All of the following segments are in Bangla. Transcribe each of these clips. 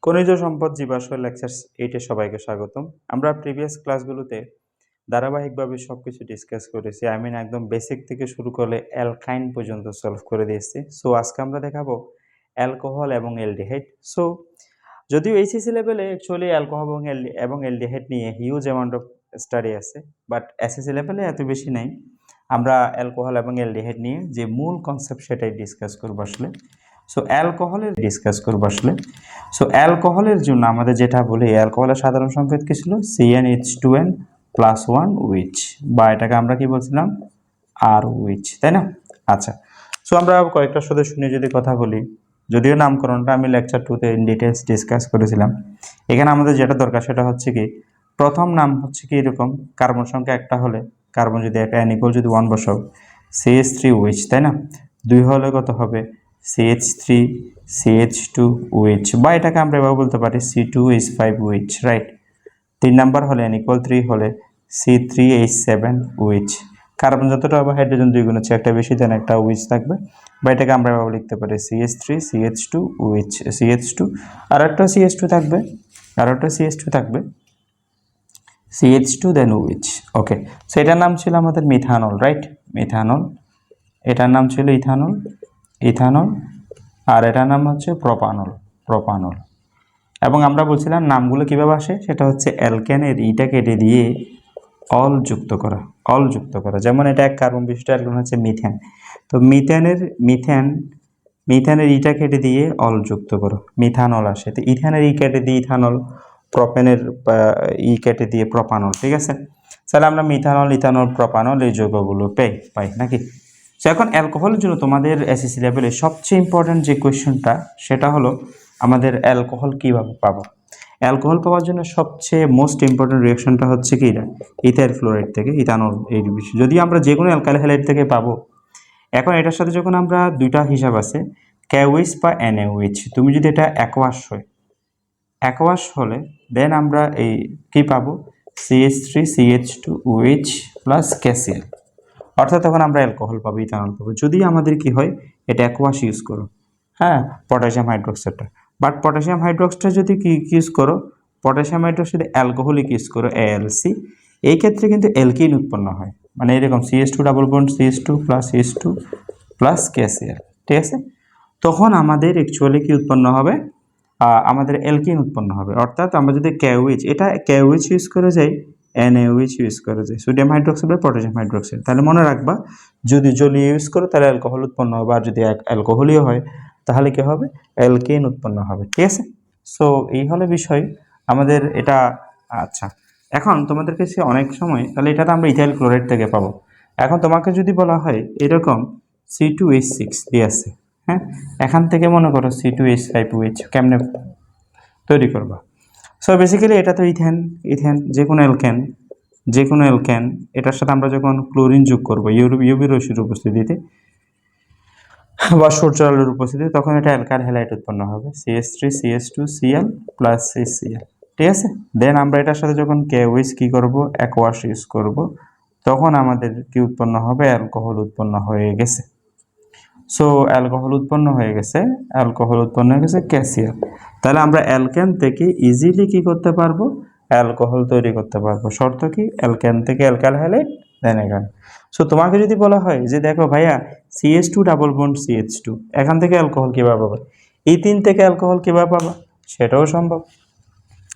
খনিজ সম্পদ জীবাশ্ম লেকচার 8 এ সবাইকে স্বাগতম। আমরা প্রিভিয়াস ক্লাসগুলোতে ধারাবাহিকভাবে সবকিছু ডিসকাস করেছি। একদম বেসিক থেকে শুরু করে অ্যালকাইন পর্যন্ত সলভ করে দিয়েছি। সো আজকে আমরা দেখাবো অ্যালকোহল এবং অ্যালডিহাইড। সো যদিও এইচএসসি লেভেলে অ্যাকচুয়ালি অ্যালকোহল এবং অ্যালডিহাইড নিয়ে হিউজ অ্যামাউন্ট অফ স্টাডি আছে, বাট এসএসসি লেভেলে এত বেশি নাই। আমরা অ্যালকোহল এবং অ্যালডিহাইড নিয়ে যে মূল কনসেপ্ট সেটাই ডিসকাস করবো আসলে। সো অ্যালকোহলের জন্য আমাদের যেটা বলি, অ্যালকোহলের সাধারণ সংকেত কি ছিল? CnH2n প্লাস 1 উইচ, বা এটাকে আমরা কি বলছিলাম? আর উইচ, তাই না? আচ্ছা, সো আমরা কয়েকটা সদস্য নিয়ে যদি কথা বলি, যদিও নামকরণটা আমি লেকচার 2তে ইন ডিটেলস ডিসকাস করেছিলাম। এখানে আমাদের যেটা দরকার সেটা হচ্ছে কি, প্রথম নাম হচ্ছে কি এরকম, কার্বন সংখ্যা একটা হলে কার্বন যদি একটা n যদি 1 বসাও, CH3 উইচ, তাই না? 2 হলে কত হবে? CH3 CH2 উইচ, বা এটাকে আমরা এভাবে বলতে পারি C2H5 উইচ, রাইট? 3 নাম্বার হলে n=3 হলে C3H7 উইচ। কার্বন যতটা হবে হাইড্রোজেন 2 গুণ হচ্ছে, একটা বেশি দেন একটা উইচ থাকবে, বা এটাকে আমরা এভাবে লিখতে পারি CH3 CH2 উইচ, CH2 আর একটা CH2 থাকবে, CH2 then which. Okay, so এটার নাম ছিল আমাদের মিথানল, রাইট? মিথানল। এটার নাম ছিল ইথানল, আর এটার নাম হচ্ছে প্রোপানল। এবং আমরা বলছিলাম নামগুলো কিভাবে আসে, সেটা হচ্ছে অ্যালকেনের ইটা কেটে দিয়ে অল যুক্ত করা। যেমন এটা এক কার্বন বিশিষ্ট অ্যালকেন হচ্ছে মিথেন, তো মিথেনের ইটা কেটে দিয়ে অল যুক্ত করো, মিথানল আসে। তো ইথানের ই কেটে দিয়ে ইথানল, প্রপেনের ই কেটে দিয়ে প্রোপানল, ঠিক আছে? তাহলে আমরা মিথানল, ইথানল, প্রোপানল এই যৌগগুলো পাই নাকি? সো এখন অ্যালকোহলের জন্য তোমাদের এসএসসি লেভেলে সবচেয়ে ইম্পর্টেন্ট যে কোয়েশ্চেনটা, সেটা হলো আমাদের অ্যালকোহল কিভাবে পাবো। অ্যালকোহল পাওয়ার জন্য সবচেয়ে মোস্ট ইম্পর্টেন্ট রিঅ্যাকশনটা হচ্ছে কি, ইথাইল ফ্লোরাইড থেকে ইথানল। এই বিষয় যদি আমরা যে কোনো অ্যালকাইল হ্যালাইড থেকে পাবো, এখন এটার সাথে যখন আমরা দুইটা হিসাব আছে, KOH বা NaOH, তুমি যদি এটা অ্যাকোয়াস হলে দেন আমরা এই কি পাবো? CH3 CH2 OH plus KCl, অর্থাৎ তখন আমরা অ্যালকোহল পাবো, ইথানল পাবো। যদি আমাদের কি হয়, এটা অ্যাকোয়াস ইউজ করো, হ্যাঁ, পটাশিয়াম হাইড্রোক্সাইডটা, বাট পটাশিয়াম হাইড্রোক্সাইড যদি কি ইউজ করো, পটাশিয়াম হাইড্রোক্সাইড অ্যালকোহলিক ইউজ করো, ALC, এই ক্ষেত্রে কিন্তু অ্যালকিন উৎপন্ন হয়, মানে এরকম CH2 double bond CH2 plus H2 plus KCl, ঠিক আছে? তখন আমাদের অ্যাকচুয়ালি কি উৎপন্ন হবে? আমাদের অ্যালকিন উৎপন্ন হবে। অর্থাৎ আমরা যদি KOH ইউজ করে যাই, NaOH ইউজ করে যাই, সোডিয়াম হাইড্রোক্সাইড বা পটাশিয়াম হাইড্রোক্সাইড, তাহলে মনে রাখবা যদি জলীয় ইউজ করো তাহলে অ্যালকোহল উৎপন্ন হবে, আর যদি অ্যালকোহলীয় হয় তাহলে কি হবে? অ্যালকেন উৎপন্ন হবে, ঠিক আছে? সো এই হলো বিষয় আমাদের এটা। আচ্ছা, এখন তোমাদের কাছে অনেক সময় তাহলে এটা তো আমরা ইথাইল ক্লোরাইড থেকে পাবো। এখন তোমাকে যদি বলা হয় এরকম C2H6 দিয়ে আছে, হ্যাঁ, এখান থেকে মনে করো C2H5 OH কেমনে তৈরি করবা? সো বেসিক্যালি এটা তো ইথেন যে কোনো অ্যালকেন, এটার সাথে আমরা যখন ক্লোরিন যোগ করবো ইউভি রশ্মির উপস্থিতিতে বা সূর্য আলোর উপস্থিতিতে, তখন এটা অ্যালকাইল হ্যালাইড উৎপন্ন হবে, CH3 CH2Cl প্লাস CCl, ঠিক আছে? দেন আমরা এটার সাথে যখন KOH কি করব, অ্যাকোয়াস ইউজ করব, তখন আমাদের কি উৎপন্ন হবে? অ্যালকোহল উৎপন্ন হয়ে গেছে। সো অ্যালকোহল উৎপন্ন হয়ে গেছে KCl। তাহলে আমরা অ্যালকেন থেকে ইজিলি কি করতে পারবো? অ্যালকোহল তৈরি করতে পারবো। শর্ত কি? অ্যালকেন থেকে অ্যালকাইল হ্যালাইড দেন এখানে। সো তোমাকে যদি বলা হয় যে দেখো ভাইয়া CH2 ডাবল বন্ড CH2, এখান থেকে অ্যালকোহল কিভাবে পাবা? ইথিন থেকে অ্যালকোহল কিভাবে পাবা? সেটাও সম্ভব,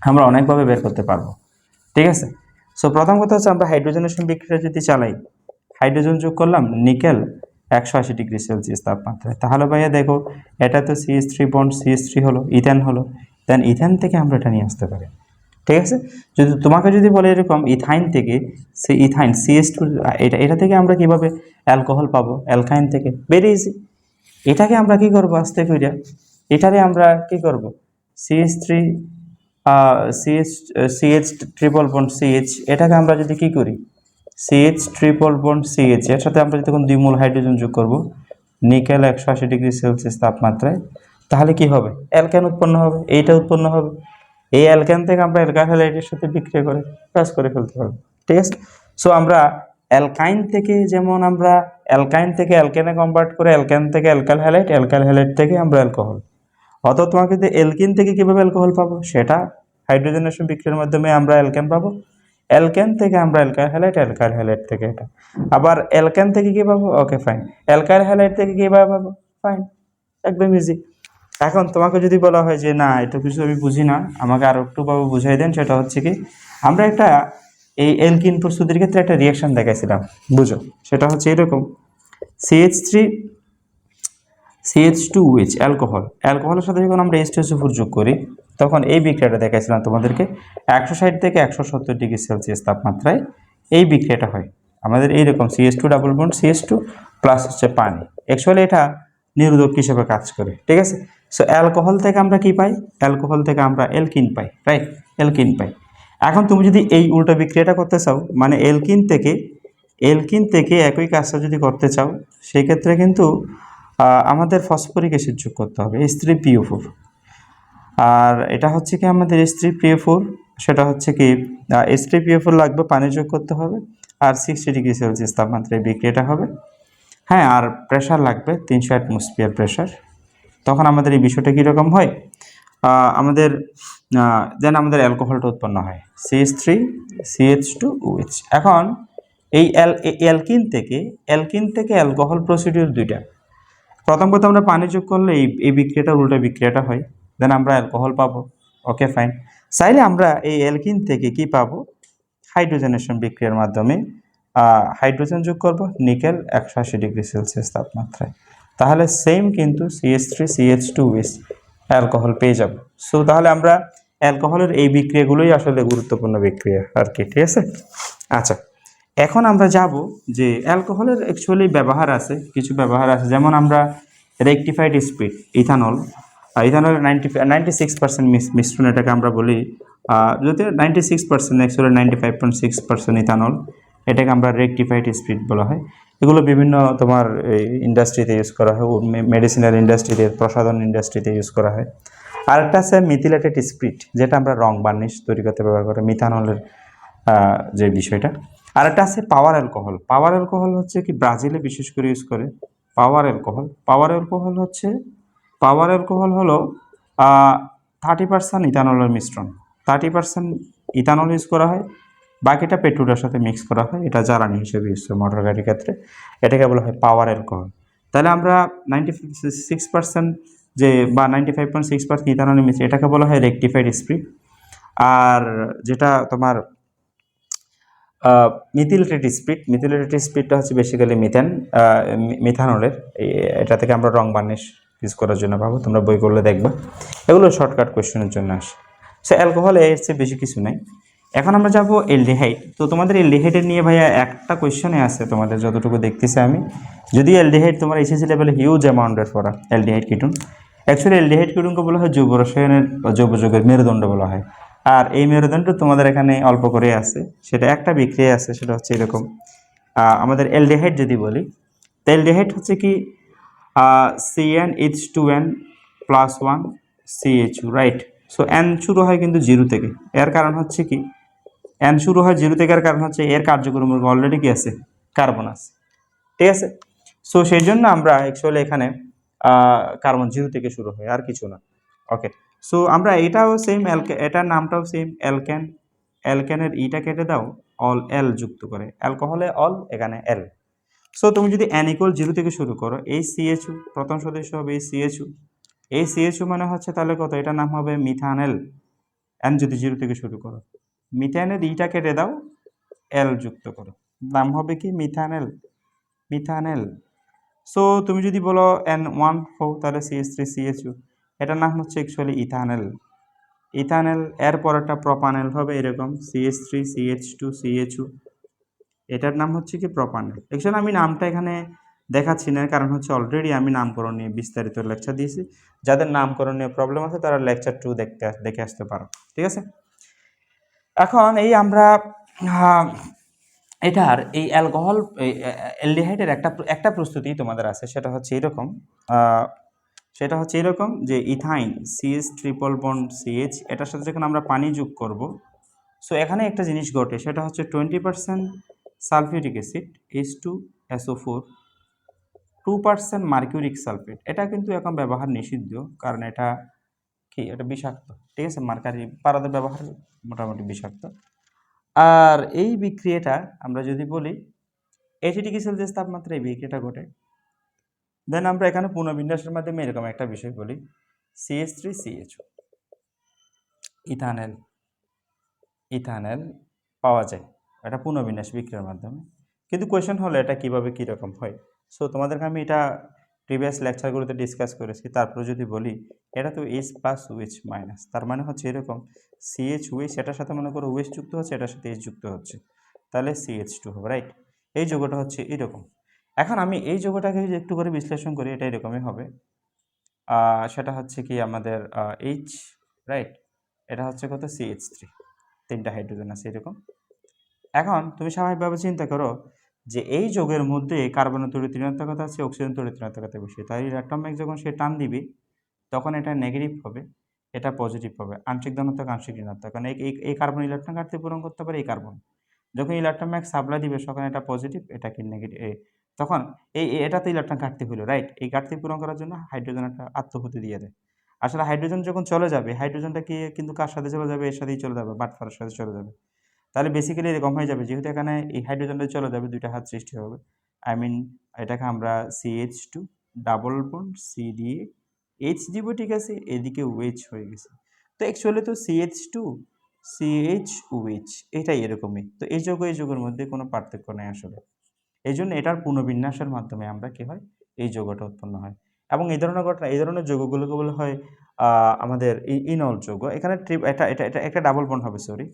আমরা অনেকভাবে বের করতে পারবো, ঠিক আছে? সো প্রথম কথা হচ্ছে আমরা হাইড্রোজেনেশন বিক্রিয়া যদি চালাই, হাইড্রোজেন যোগ করলাম নিকেল 180 ডিগ্রি সেলসিয়াস তাপমাত্রায়, তাহলে ভাইয়া দেখো এটা তো CH3 বন্ড CH3 হলো, ইথেন হলো, দেন ইথেন থেকে আমরা এটা নিয়ে আসতে পারি, ঠিক আছে? তোমাকে যদি বলে এরকম ইথাইন থেকে CH2, এটা থেকে আমরা কিভাবে অ্যালকোহল পাবো? অ্যালকাইন থেকে, ভেরি ইজি। এটাকে আমরা কি করবো? আস্তে কইরা এটারে আমরা কি করব? CH3 CH triple bond CH, এটাকে আমরা যদি কি করি, CH ট্রিপল বন্ড CH, এর সাথে আমরা যখন 2 মোল হাইড্রোজেন যোগ করব নিকেল 180 ডিগ্রি সেলসিয়াস তাপমাত্রায়, তাহলে কি হবে? অ্যালকেন উৎপন্ন হবে, এইটা উৎপন্ন হবে। এই অ্যালকেন থেকে আমরা অ্যালকাইল হ্যালাইডের সাথে বিক্রিয়া করে কাজ করে ফেলতে পারবো, ঠিক আছে? সো আমরা অ্যালকাইন থেকে অ্যালকেনে কনভার্ট করে, অ্যালকেন থেকে অ্যালকাইল হ্যালাইড থেকে আমরা অ্যালকোহল, অথবা তোমাকে যদি অ্যালকিন থেকে কিভাবে অ্যালকোহল পাবো, সেটা হাইড্রোজেনেশন বিক্রিয়ার মাধ্যমে আমরা অ্যালকেন পাবো, অ্যালকেন থেকে আমরা অ্যালকাইল হ্যালাইড, অ্যালকাইল হ্যালাইড থেকে এটা, আবার অ্যালকেন থেকে কি পাবো, ওকে ফাইন, অ্যালকাইল হ্যালাইড থেকে কিভাবে পাবো, ফাইন, একদম ইজি। এখন তোমাকে যদি বলা হয় যে না এটা কিছু আমি বুঝি না, আমাকে আরো একটু ভাবে বুঝাই দেন, সেটা হচ্ছে কি আমরা একটা এই অ্যালকিন প্রস্তুতির ক্ষেত্রে একটা রিঅ্যাকশন দেখাইছিলাম, বুঝো, সেটা হচ্ছে এরকম, CH3 CH2OH অ্যালকোহল, অ্যালকোহলের সাথে যখন আমরা H2SO4 যোগ করি তখন এই বিক্রিয়াটা দেখাইছিলাম তোমাদেরকে 160 থেকে 170 ডিগ্রি সেলসিয়াস তাপমাত্রায় এই বিক্রিয়াটা হয় আমাদের এইরকম CH2 double bond CH2 plus হচ্ছে পানি। অ্যাকচুয়ালি এটা নিরোধক হিসেবে কাজ করে, ঠিক আছে। সো অ্যালকোহল থেকে আমরা কি পাই, অ্যালকোহল থেকে আমরা অ্যালকিন পাই, রাইট, অ্যালকিন পাই। এখন তুমি যদি এই উল্টা বিক্রিয়াটা করতে চাও, মানে অ্যালকিন থেকে একই কাজটা যদি করতে চাও, সেই ক্ষেত্রে কিন্তু আমাদের ফসফরিক অ্যাসিড যোগ করতে হবে H3PO4, আর এটা হচ্ছে কি আমাদের H3PO4, সেটা হচ্ছে কি H3PO4 লাগবে, পানি যোগ করতে হবে, আর 60 ডিগ্রি সেলসিয়াস তাপমাত্রায় বিক্রিয়াটা হবে, হ্যাঁ, আর প্রেশার লাগবে 300 অ্যাটমসফিয়ার প্রেশার। তখন আমাদের এই বিষয়টা কীরকম হয়, আমাদের দেন আমাদের অ্যালকোহলটা উৎপন্ন হয় CH3 CH2OH। এখন এই অ্যালকিন থেকে অ্যালকোহল প্রসিডিউর দুইটা, প্রথম কথা আমরা পানি যোগ করলে এই বিক্রিয়াটা উল্টা বিক্রিয়াটা হয়, দেন আমরা অ্যালকোহল পাবো, ওকে ফাইন। চাইলে আমরা এই অ্যালকিন থেকে কি পাবো, হাইড্রোজেনেশন বিক্রিয়ার মাধ্যমে হাইড্রোজেন যোগ করব নিকেল 180 ডিগ্রি সেলসিয়াস তাপমাত্রায়, তাহলে সেম কিন্তু CH3 CH2OH অ্যালকোহল পেয়ে যাব। সো তাহলে আমরা অ্যালকোহলের এই বিক্রিয়াগুলোই আসলে গুরুত্বপূর্ণ বিক্রিয়া আর কি, ঠিক আছে। আচ্ছা, এখন আমরা যাব যে অ্যালকোহলের অ্যাকচুয়ালি ব্যবহার আছে, কিছু ব্যবহার আছে, যেমন আমরা রেকটিফাইড স্পিড ইথানল, ইথানলের 96% মিশ্রণ, এটাকে আমরা বলি যদি 96%, অ্যাকচুয়ালি 95.6% ইথানল, এটাকে আমরা রেকটিফাইড স্পিড বলা হয়। এগুলো বিভিন্ন তোমার ইন্ডাস্ট্রিতে ইউজ করা হয়, মেডিসিনাল ইন্ডাস্ট্রিতে, প্রসাধন ইন্ডাস্ট্রিতে ইউজ করা হয়। আরেকটা আছে মিথিলেটেড স্পিড, যেটা আমরা রং বার্নিশ তৈরি করতে ব্যবহার করি, মিথানলের যে বিষয়টা। আরেকটা আছে পাওয়ার অ্যালকোহল, পাওয়ার অ্যালকোহল হচ্ছে কি ব্রাজিলে বিশেষ করে ইউজ করে পাওয়ার অ্যালকোহল। পাওয়ার অ্যালকোহল হলো 30% ইথানলের মিশ্রণ, 30% ইথানল ইউজ করা হয়, বাকিটা পেট্রোলের সাথে মিক্স করা হয়, এটা জ্বালানি হিসেবে ইউজ হয় মোটর গাড়ির ক্ষেত্রে, এটাকে বলা হয় পাওয়ার অ্যালকোহল। তাহলে আমরা 96% যে বা 95.6% ইথানলের মিশ্রণ, এটাকে বলা হয় রেকটিফাইড স্পিড। আর যেটা তোমার মিথিলেটেড স্পিডটা হচ্ছে বেসিক্যালি মিথানলের, এটা থেকে আমরা রং বার্নিশ ইউজ করার জন্য পাবো, তোমরা বই করলে দেখবা, এগুলো শর্টকাট কোয়েশ্চেনের জন্য আসে। সো অ্যালকোহল এর চেয়ে বেশি কিছু নাই। এখন আমরা যাবো অ্যালডিহাইড। তো তোমাদের অ্যালডিহাইডের নিয়ে ভাইয়া একটা কোয়েশ্চেনে আছে, তোমাদের যতটুকু দেখতেছি আমি, যদি অ্যালডিহাইড তোমার এসএসসি লেভেলে হিউজ অ্যামাউন্টের পড়া, অ্যালডিহাইড কিটুন, অ্যাকচুয়ালি অ্যালডিহাইড কিটুনকে বলা হয় জৈব রসায়নের জৈব যৌগের মেরুদণ্ড বলা হয়। আর এই মেরুদণ্ড তোমাদের এখানে অল্প করে আছে, সেটা একটা বিক্রিয়া আছে, সেটা হচ্ছে এরকম, আমাদের অ্যালডিহাইড যদি বলি, তো অ্যালডিহাইড হচ্ছে কি CnH2n+1 CHU, right. So N শুরু হয় কিন্তু 0 থেকে, এর কারণ হচ্ছে কি এন শুরু হয় 0 থেকে, এর কারণ হচ্ছে এর কার্যক্রম অলরেডি কি আছে, কার্বন আছে, ঠিক আছে। সো সেই জন্য আমরা অ্যাকচুয়ালি এখানে কার্বন 0 থেকে শুরু হয়, আর কিছু না, ওকে। সো আমরা এটাও সেম, এটার নামটাও সেম, অ্যালকেন, অ্যালকেনের ইটা কেটে দাও, অল এল যুক্ত করে, অ্যালকোহলে অল, এখানে এল। সো তুমি যদি n = 0 থেকে শুরু করো, এই CHU প্রথম সদস্য হবে এই CHU, এই CHU মানে হচ্ছে তাহলে কত, এটার নাম হবে মিথানেল, n যদি 0 থেকে শুরু করো, মিথানের ইটা কেটে দাও, এল যুক্ত করো, নাম হবে কি মিথানেল। সো তুমি যদি বলো N1 হোক, তাহলে CH3CHU, এটার নাম হচ্ছে অ্যাকচুয়ালি ইথানেল। এর পরেরটা প্রপানেল হবে এরকম, CH3CH2CHU, এটার নাম হচ্ছে কি প্রপানেল। অ্যাকচুয়ালি আমি নামটা এখানে দেখাচ্ছি না, কারণ হচ্ছে অলরেডি আমি নামকরণ নিয়ে বিস্তারিত লেকচার দিয়েছি, যাদের নামকরণ নিয়ে প্রবলেম আছে তারা লেকচার 2 দেখে আসতে পারো, ঠিক আছে। এখন এই আমরা এটার এই অ্যালকোহল অ্যালডিহাইডের একটা প্রস্তুতি তোমাদের আছে, সেটা হচ্ছে এরকম যে ইথাইন CH3 এটার সাথে যখন আমরা পানি যোগ করব, সো এখানে একটা জিনিস ঘটে, সেটা হচ্ছে 20% sulphuric acid H2SO4 2% mercuric sulphate, এটা কিন্তু এখন ব্যবহার নিষিদ্ধ, কারণ এটা কি, এটা বিষাক্ত, ঠিক আছে, মার্কারি পারদের ব্যবহার মোটামুটি বিষাক্ত। আর এই বিক্রিয়াটা আমরা যদি বলি 80 ডিগ্রি সেলসিয়াস তাপমাত্রায় এই বিক্রিয়াটা ঘটে। দেন আমরা এখানে পুনর্বিন্যাসের মাধ্যমে এরকম একটা বিষয় বলি, CH3CHO ইথানেল, ইথানেল পাওয়া যায়, এটা পুনর্বিন্যাস বিক্রিয়ার মাধ্যমে। কিন্তু কোয়েশ্চেন হলো এটা কিভাবে কীরকম হয়। সো তোমাদেরকে আমি এটা প্রিভিয়াস লেকচারগুলোতে ডিসকাস করেছি। তারপরে যদি বলি এটা তো H+OH-, তার মানে হচ্ছে এরকম CH OH, এটার সাথে মনে করো OH যুক্ত হচ্ছে, এটার সাথে H যুক্ত হচ্ছে, তাহলে CH2 হবে, রাইট। এই যৌগটা হচ্ছে এরকম। এখন আমি এই যৌগটাকে যদি একটু করে বিশ্লেষণ করি, এটা এরকমই হবে। সেটা হচ্ছে কি আমাদের H, রাইট, এটা হচ্ছে কত CH3, 3টা হাইড্রোজেন আছে এরকম। এখন তুমি স্বাভাবিকভাবে চিন্তা করো যে এই যৌগের মধ্যে কার্বনের তড়িৎ ঋণাত্মকতা আছে, অক্সিজেন তড়িৎ ঋণাত্মকতা বেশি, তাই ইলেকট্রন যখন সে টান দিবে তখন এটা নেগেটিভ হবে, এটা পজিটিভ হবে, আংশিক ধনাত্মক আংশিক ঋণাত্মক। কারণ এই কার্বন ইলেকট্রন ঘাটতি পূরণ করতে পারে এই কার্বন। যখন ইলেকট্রন সাপ্লাই দিবে তখন এটা পজিটিভ, এটা কি নেগেটিভ, তখন এটাতে ইলেকট্রন ঘাটতি হলো, রাইট। এই ঘাটতি পূরণ করার জন্য হাইড্রোজেন একটা আত্মহুতি দিয়ে দেয়। আসলে হাইড্রোজেন যখন চলে যাবে, হাইড্রোজেনটা কি কিন্তু কার সাথে চলে যাবে, এর সাথেই চলে যাবে, বাটফারের সাথে চলে যাবে। তাহলে বেসিক্যালি এরকম হয়ে যাবে, যেহেতু এখানে এই হাইড্রোজেনটা চলে যাবে, দুইটা হাত সৃষ্টি হবে। আই মিন এটাকে আমরা CH2 ডাবল বন্ড C দিয়ে H দিব, ঠিক আছে, এদিকে OH হয়ে গেছে। তো অ্যাকচুয়ালি তো CH2 CHOH এটাই এরকমই। তো এই যৌগের মধ্যে কোনো পার্থক্য নেই আসলে। এই জন্য এটার পুনর্বিন্যাসের মাধ্যমে আমরা কি হয়, এই যৌগটা উৎপন্ন হয়। এবং এই ধরনের ঘটনা, এই ধরনের যৌগগুলোকে বলা হয় আমাদের ইনল যৌগ। এখানে এটা এটা এটা একটা ডাবল বন্ড হবে, সরি,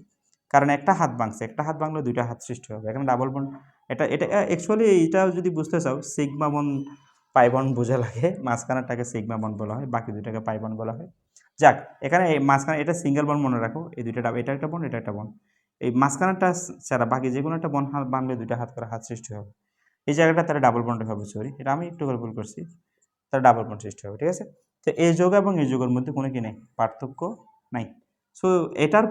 কারণ একটা হাত ভাঙছে, একটা হাত ভাঙলে দুইটা হাত সৃষ্টি হবে, এখানে ডাবল বন্ড। এটা এটা অ্যাকচুয়ালি এইটা যদি বুঝতে চাও, সিগমা বন্ড পাই বন্ড বোঝা লাগে, মাঝখানেরটাকে সিগমা বন্ড বলা হয়, বাকি দুইটাকে পাই বন্ড বলা হয়। যাক, এখানে এই মাঝখানে এটা সিঙ্গেল বন্ড মনে রাখো, এই দুইটা এটা একটা বন্ড, এটা একটা বন্ড। এই মাঝখানেরটা ছাড়া বাকি যে কোনো একটা বন্ড হাত বাঁধলে দুইটা হাত করে হাত সৃষ্টি হবে। এই জায়গাটা তারা ডাবল বন্ড হবে, সরি, এটা আমি একটু করে ভুল করছি, তারা ডাবল বন্ড সৃষ্টি হবে, ঠিক আছে। তো এই যৌগ এবং এই যৌগের মধ্যে কোনো কি নেই, পার্থক্য নাই। সো এটার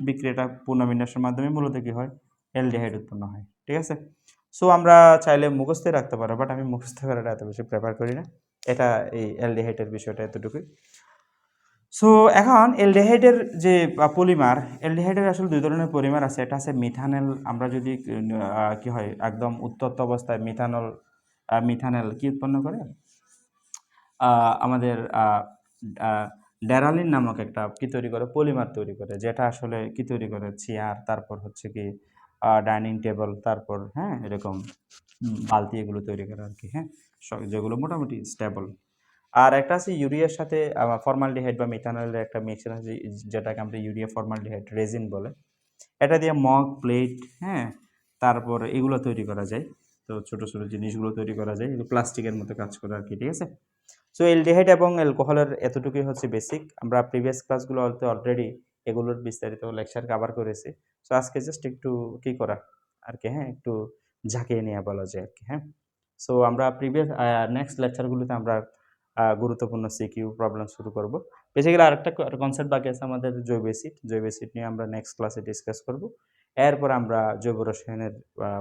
বিক্রিয়াটা পুনর্বিন্যাসের মাধ্যমে মূলত কি হয়, অ্যালডিহাইড উৎপন্ন হয়, ঠিক আছে। সো আমরা চাইলে মুখস্থ রাখতে পারো, বাট আমি মুখস্থ করাটা এত বেশি প্রেফার করি না। এটা এই অ্যালডিহাইডের বিষয়টা এতটুকুই। সো এখন অ্যালডিহাইডের যে পলিমার, অ্যালডিহাইডের আসলে দুই ধরনের পলিমার আছে। একটা আছে মিথানেল, আমরা যদি কি হয় একদম উত্তপ্ত অবস্থায় মিথানেল কি উৎপন্ন করে, আমাদের ড্যারালিন নামক একটা কি তৈরি করে, পলিমার তৈরি করে, যেটা আসলে কি তৈরি করে, চেয়ার, তারপর হচ্ছে কি ডাইনিং টেবিল, তারপর হ্যাঁ এরকম বালতি, এগুলো তৈরি করে আর কি, হ্যাঁ, যেগুলো মোটামুটি স্টেবল। আর একটা আছে ইউরিয়ার সাথে ফর্মালডিহাইড বা মিথানলের একটা মিক্সচার আছে, যেটাকে আমরা ইউরিয়া ফর্মালডিহাইড রেজিন বলে। এটা দিয়ে মগ, প্লেট, হ্যাঁ, তারপর এগুলো তৈরি করা যায়। তো ছোট ছোট জিনিসগুলো তৈরি করা যায়, এগুলো প্লাস্টিকের মতো কাজ করে আর কি, ঠিক আছে। সো অ্যালডিহাইড এবং অ্যালকোহলের এতটুকুই হচ্ছে বেসিক। আমরা প্রিভিয়াস ক্লাসগুলো অলরেডি এগুলোর বিস্তারিত লেকচার কভার করেছি। সো আজকে জাস্ট একটু কি করা আর কি, হ্যাঁ, একটু ঝাঁকিয়ে নেওয়া বলা যায় আর কি, হ্যাঁ। সো আমরা প্রিভিয়াস নেক্সট লেকচারগুলোতে আমরা গুরুত্বপূর্ণ সিকিউ প্রবলেম শুরু করব। বেসিক্যালি আরেকটা কনসেপ্ট বাকি আছে আমাদের, জৈব অ্যাসিড নিয়ে আমরা নেক্সট ক্লাসে ডিসকাস করব। এরপর আমরা জৈব রসায়নের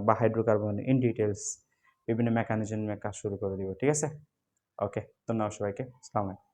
বা হাইড্রোকার্বন ইন ডিটেলস বিভিন্ন মেকানিজম নিয়ে কাজ শুরু করে দিব, ঠিক আছে। ওকে, ধন্যবাদ সবাইকে, আসসালামু আলাইকুম।